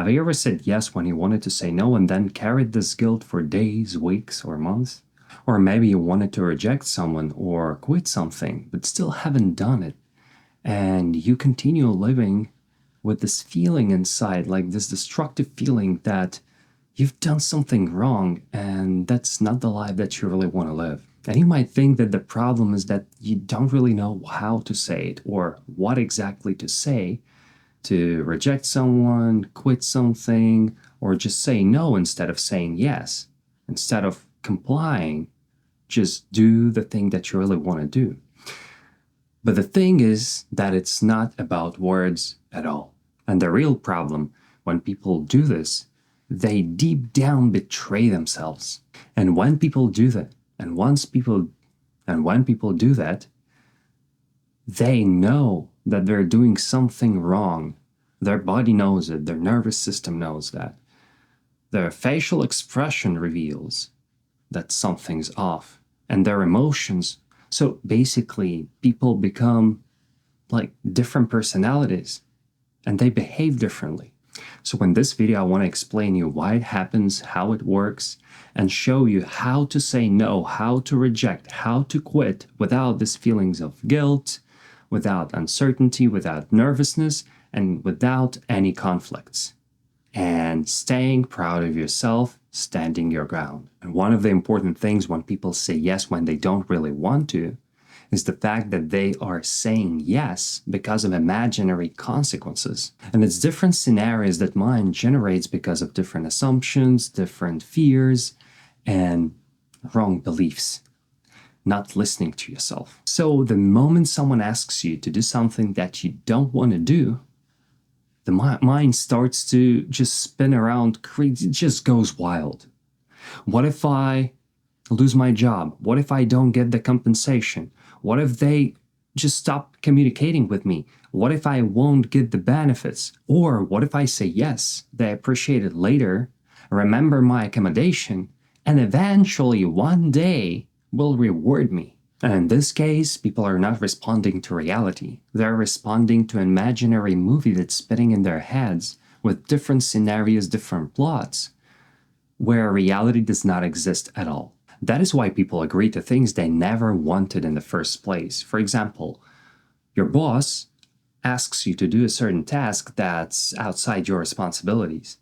Have you ever said yes when you wanted to say no and then carried this guilt for days, weeks, or months? Or maybe you wanted to reject someone or quit something, but still haven't done it. And you continue living with this feeling inside, like this destructive feeling that you've done something wrong and that's not the life that you really want to live. And you might think that the problem is that you don't really know how to say it or what exactly to say to reject someone, quit something, or just say no instead of saying yes. Instead of complying, just do the thing that you really want to do. But the thing is that it's not about words at all. And the real problem, when people do this, they deep down betray themselves. And when people do that, and when people do that, they know that they're doing something wrong. Their body knows it, their nervous system knows that. Their facial expression reveals that something's off, and their emotions. So basically, people become like different personalities, and they behave differently. So in this video, I want to explain you why it happens, how it works, and show you how to say no, how to reject, how to quit without these feelings of guilt, without uncertainty, without nervousness, and without any conflicts. And staying proud of yourself, standing your ground. And one of the important things when people say yes when they don't really want to is the fact that they are saying yes because of imaginary consequences. And it's different scenarios that mind generates because of different assumptions, different fears, and wrong beliefs. Not listening to yourself. So the moment someone asks you to do something that you don't want to do, the mind starts to just spin around, it just goes wild. What if I lose my job? What if I don't get the compensation? What if they just stop communicating with me? What if I won't get the benefits? Or what if I say yes, they appreciate it later, remember my accommodation, and eventually one day will reward me? And in this case, people are not responding to reality. They're responding to an imaginary movie that's spinning in their heads with different scenarios, different plots, where reality does not exist at all. That is why people agree to things they never wanted in the first place. For example, your boss asks you to do a certain task that's outside your responsibilities,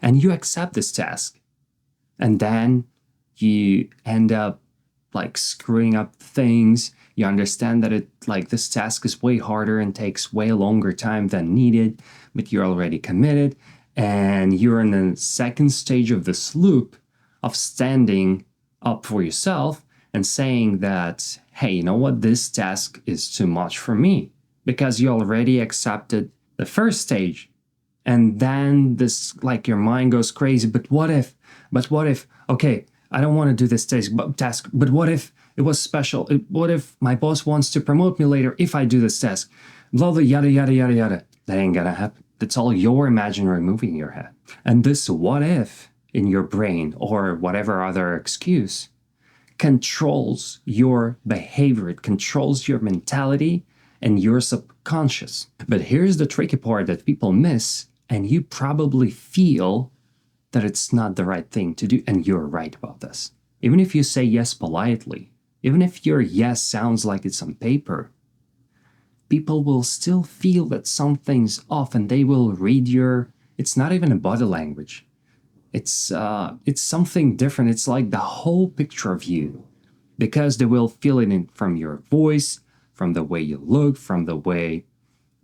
and you accept this task, and then you end up like screwing up things. You understand that this task is way harder and takes way longer time than needed, but you're already committed, and you're in the second stage of this loop of standing up for yourself and saying that, hey, you know what, this task is too much for me, because you already accepted the first stage. And then this, like, your mind goes crazy, but what if, okay, I don't want to do this task, but what if it was special? What if my boss wants to promote me later if I do this task? Blah, blah, yada, yada, yada, yada. That ain't gonna happen. That's all your imaginary movie in your head. And this what if in your brain, or whatever other excuse, controls your behavior. It controls your mentality and your subconscious. But here's the tricky part that people miss, and you probably feel that it's not the right thing to do, and you're right about this. Even if you say yes politely, even if your yes sounds like it's on paper, people will still feel that something's off, and they will read it's not even a body language. It's something different. It's like the whole picture of you, because they will feel it from your voice, from the way you look, from the way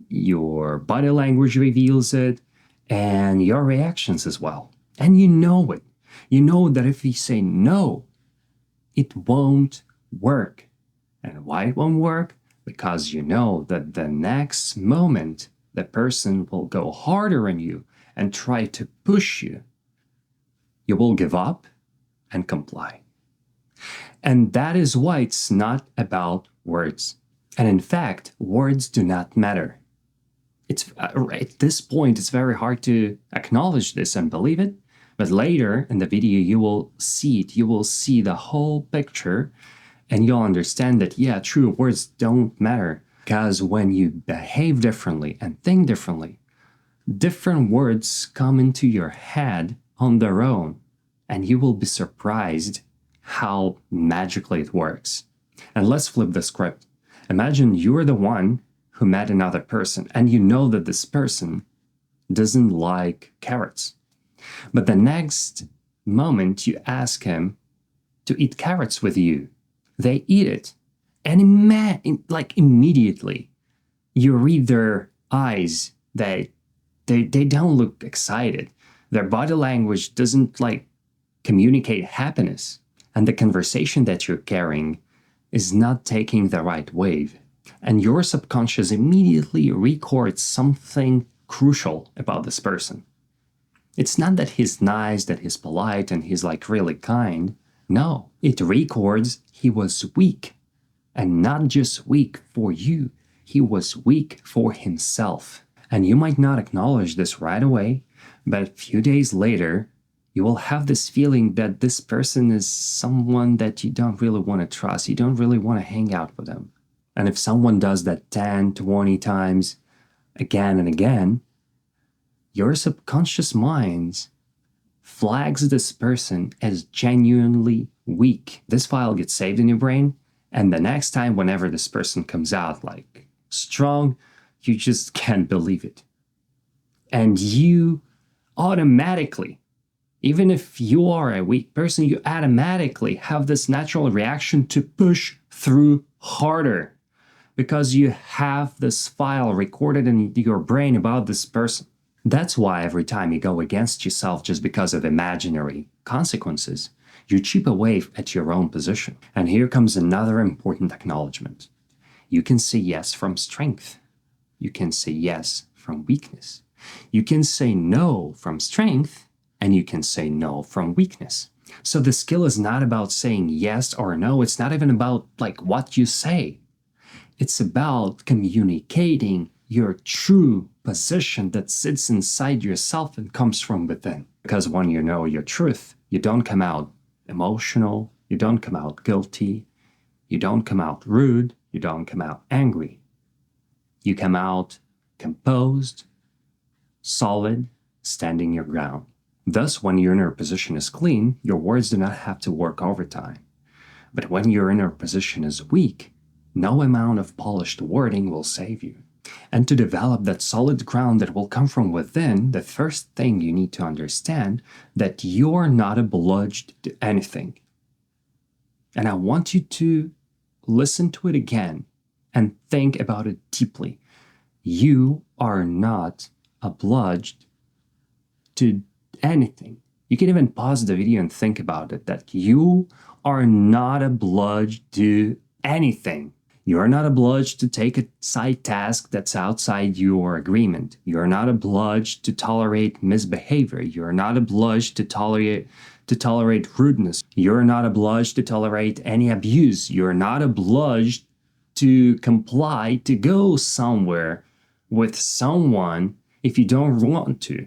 your body language reveals it, and your reactions as well. And you know it. You know that if you say no, it won't work. And why it won't work? Because you know that the next moment, the person will go harder on you and try to push you. You will give up and comply. And that is why it's not about words. And in fact, words do not matter. At this point, it's very hard to acknowledge this and believe it. But later in the video, you will see it. You will see the whole picture, and you'll understand that, yeah, true, words don't matter. Because when you behave differently and think differently, different words come into your head on their own, and you will be surprised how magically it works. And let's flip the script. Imagine you're the one who met another person, and you know that this person doesn't like carrots. But the next moment you ask him to eat carrots with you, they eat it. And immediately, you read their eyes. They don't look excited. Their body language doesn't communicate happiness. And the conversation that you're carrying is not taking the right wave. And your subconscious immediately records something crucial about this person. It's not that he's nice, that he's polite, and he's really kind. No, it records he was weak. And not just weak for you, he was weak for himself. And you might not acknowledge this right away, but a few days later, you will have this feeling that this person is someone that you don't really want to trust. You don't really want to hang out with them. And if someone does that 10, 20 times, again and again, your subconscious mind flags this person as genuinely weak. This file gets saved in your brain, and the next time whenever this person comes out strong, you just can't believe it. And you automatically, even if you are a weak person, you automatically have this natural reaction to push through harder because you have this file recorded in your brain about this person. That's why every time you go against yourself just because of imaginary consequences, you chip away at your own position. And here comes another important acknowledgement. You can say yes from strength. You can say yes from weakness. You can say no from strength, and you can say no from weakness. So the skill is not about saying yes or no. It's not even about what you say. It's about communicating your true position that sits inside yourself and comes from within. Because when you know your truth, you don't come out emotional, you don't come out guilty, you don't come out rude, you don't come out angry. You come out composed, solid, standing your ground. Thus, when your inner position is clean, your words do not have to work overtime. But when your inner position is weak, no amount of polished wording will save you. And to develop that solid ground that will come from within, the first thing you need to understand that you're not obliged to anything. And I want you to listen to it again and think about it deeply. You are not obliged to anything. You can even pause the video and think about it, that you are not obliged to anything. You're not obliged to take a side task that's outside your agreement. You're not obliged to tolerate misbehavior. You're not obliged to tolerate rudeness. You're not obliged to tolerate any abuse. You're not obliged to comply to go somewhere with someone if you don't want to.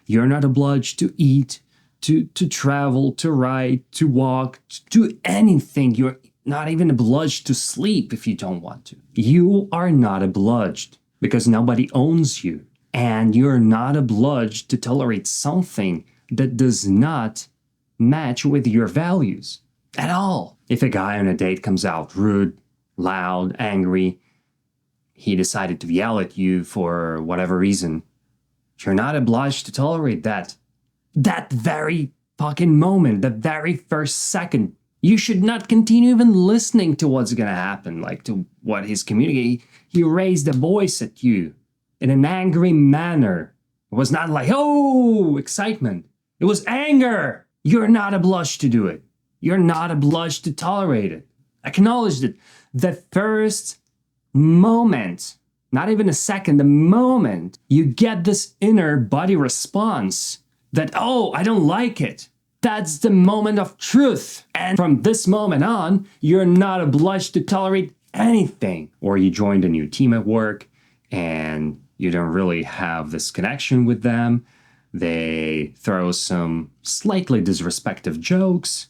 You're not obliged to eat, to travel, to ride, to walk, to do anything. You're not even obliged to sleep if you don't want to. You are not obliged because nobody owns you. And you're not obliged to tolerate something that does not match with your values at all. If a guy on a date comes out rude, loud, angry, he decided to yell at you for whatever reason, you're not obliged to tolerate that. That very fucking moment, the very first second. You should not continue even listening to what's gonna happen, to what he's communicating. He raised a voice at you in an angry manner. It was not oh, excitement. It was anger. You're not obliged to do it. You're not obliged to tolerate it. Acknowledge it. The first moment, not even a second, the moment you get this inner body response that, oh, I don't like it. That's the moment of truth. And from this moment on, you're not obliged to tolerate anything. Or you joined a new team at work and you don't really have this connection with them. They throw some slightly disrespectful jokes.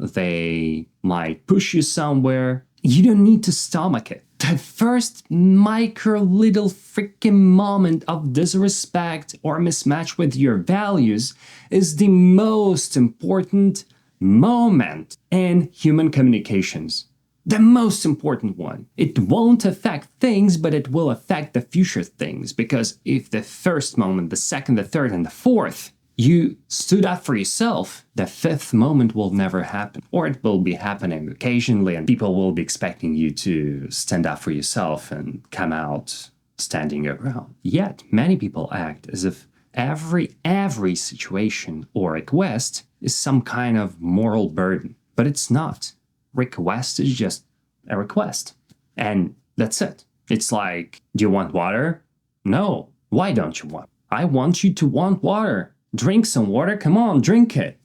They might push you somewhere. You don't need to stomach it. The first micro little freaking moment of disrespect or mismatch with your values is the most important moment in human communications. The most important one. It won't affect things, but it will affect the future things. Because if the first moment, the second, the third, and the fourth, you stood up for yourself, the fifth moment will never happen. Or it will be happening occasionally, and people will be expecting you to stand up for yourself and come out standing your ground. Yet, many people act as if every situation or request is some kind of moral burden. But it's not. Request is just a request. And that's it. It's like, do you want water? No. Why don't you want? I want you to want water. Drink some water. Come on, drink it.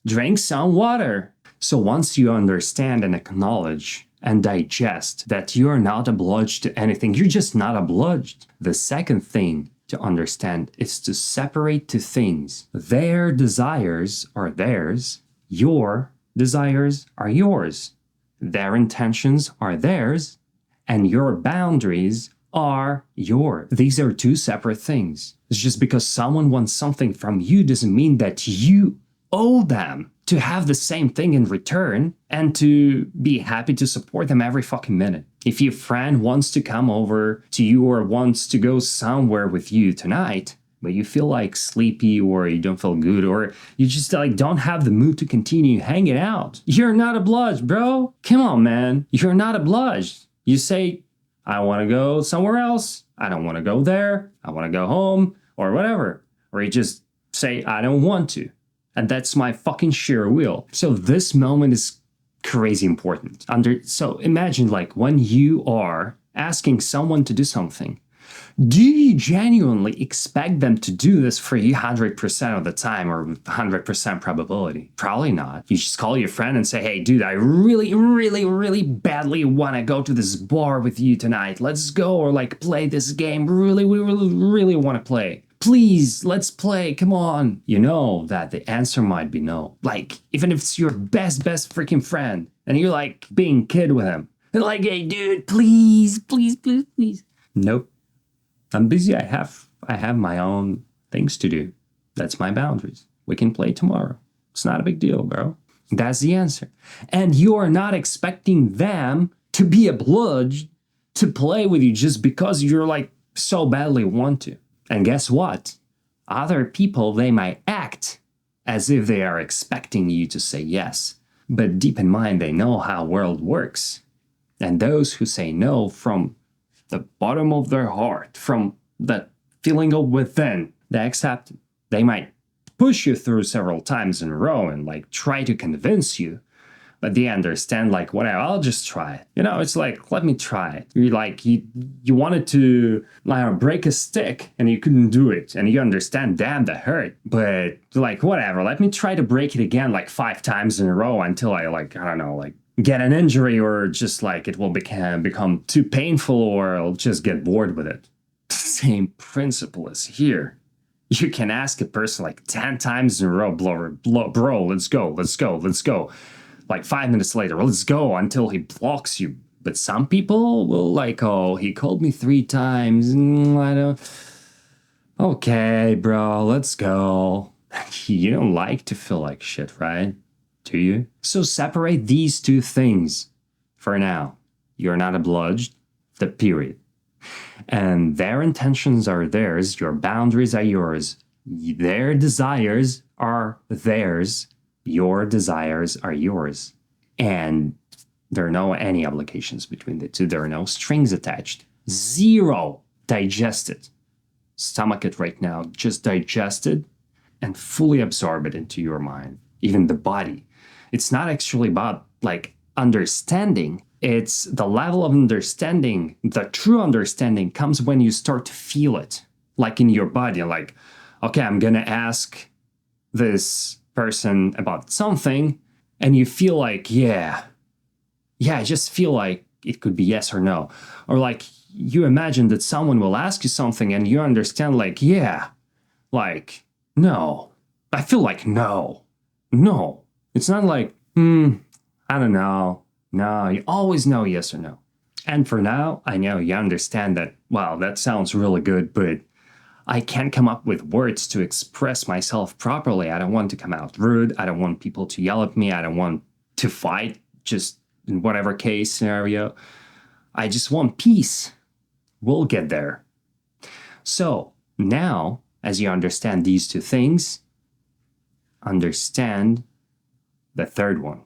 Drink some water. So once you understand and acknowledge and digest that you're not obliged to anything, you're just not obliged. The second thing to understand is to separate two things. Their desires are theirs. Your desires are yours. Their intentions are theirs. And your boundaries are yours. These are two separate things. It's just because someone wants something from you doesn't mean that you owe them to have the same thing in return and to be happy to support them every fucking minute. If your friend wants to come over to you or wants to go somewhere with you tonight, but you feel like sleepy or you don't feel good or you just like don't have the mood to continue hanging out, you're not obliged, bro. Come on, man. You're not obliged. You say, I want to go somewhere else. I don't want to go there. I want to go home or whatever. Or you just say, I don't want to. And that's my fucking sheer will. So this moment is crazy important. So imagine like when you are asking someone to do something, do you genuinely expect them to do this for you 100% of the time or 100% probability? Probably not. You just call your friend and say, hey, dude, I really badly want to go to this bar with you tonight. Let's go or like play this game. We really want to play. Please, let's play. Come on. You know that the answer might be no. Like, even if it's your best freaking friend and you're like being kid with him. They're like, hey, dude, please. Nope. I'm busy. I have my own things to do. That's my boundaries. We can play tomorrow. It's not a big deal, bro. That's the answer. And you are not expecting them to be obliged to play with you just because you're like so badly want to. And guess what? Other people, they might act as if they are expecting you to say yes. But deep in mind, they know how world works. And those who say no from the bottom of their heart, from that feeling of within, they accept it. They might push you through several times in a row and like try to convince you, but they understand like, whatever, I'll just try it. You know, it's like, let me try it. You wanted to like break a stick and you couldn't do it. And you understand, damn, that hurt. But like, whatever, let me try to break it again like 5 times in a row until I like, I don't know, like get an injury or just like it will become too painful or I'll just get bored with it. Same principle is here. You can ask a person like 10 times in a row, bro, let's go. Like 5 minutes later, let's go until he blocks you. But some people will like, oh, he called me 3 times. I don't. Okay, bro, let's go. You don't like to feel like shit, right? Do you? So separate these two things for now. You're not obliged, the period. And their intentions are theirs, your boundaries are yours. Their desires are theirs, your desires are yours. And there are no any obligations between the two. There are no strings attached. Zero. Digest it. Stomach it right now. Just digest it and fully absorb it into your mind. Even the body. It's not actually about like understanding. It's the level of understanding. The true understanding comes when you start to feel it. Like in your body. Like, okay, I'm going to ask this person about something. And you feel like, yeah, I just feel like it could be yes or no. Or like you imagine that someone will ask you something and you understand like, yeah, like, no. I feel like no. It's not like, I don't know. No, you always know yes or no. And for now, I know you understand that, wow, that sounds really good, but I can't come up with words to express myself properly. I don't want to come out rude. I don't want people to yell at me. I don't want to fight, just in whatever case scenario. I just want peace. We'll get there. So now, as you understand these two things, understand the third one.